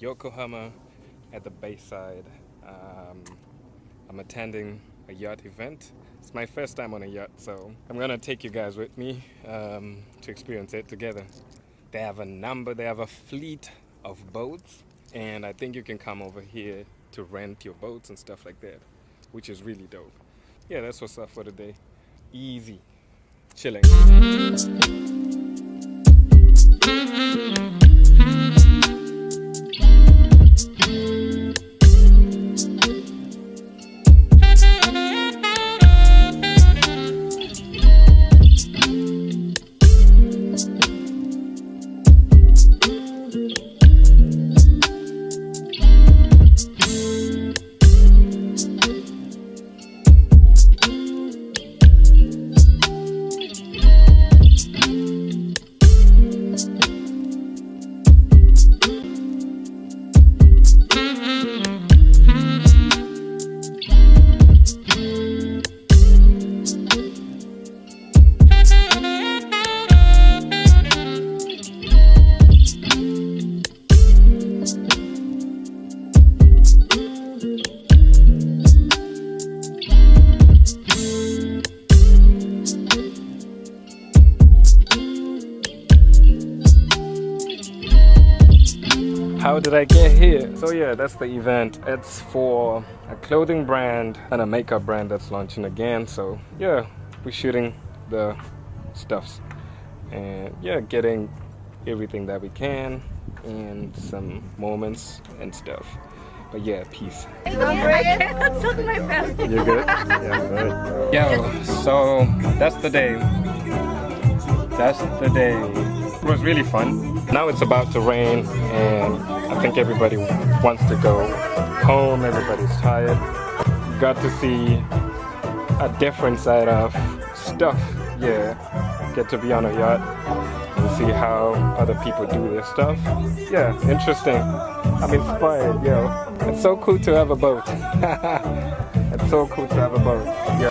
Yokohama at the Bayside. I'm attending a yacht event. It's my first time on a yacht, so I'm gonna take you guys with me to experience it together. They have a fleet of boats, and I think you can come over here to rent your boats and stuff like that, which is really dope. Yeah, that's what's up for today. Easy, chilling. How did I get here? So yeah, that's the event. It's for a clothing brand and a makeup brand that's launching again. So yeah, we're shooting the stuffs and yeah, getting everything that we can and some moments and stuff. But yeah, peace. I cannot suck my breath. You good? Yeah, good. Yo, so that's the day. That's the day. It was really fun. Now it's about to rain and I think everybody wants to go home. Everybody's tired. Got to see a different side of stuff. Yeah, get to be on a yacht and see how other people do their stuff. Yeah, interesting. I'm inspired, yo. It's so cool to have a boat. It's so cool to have a boat. Yeah.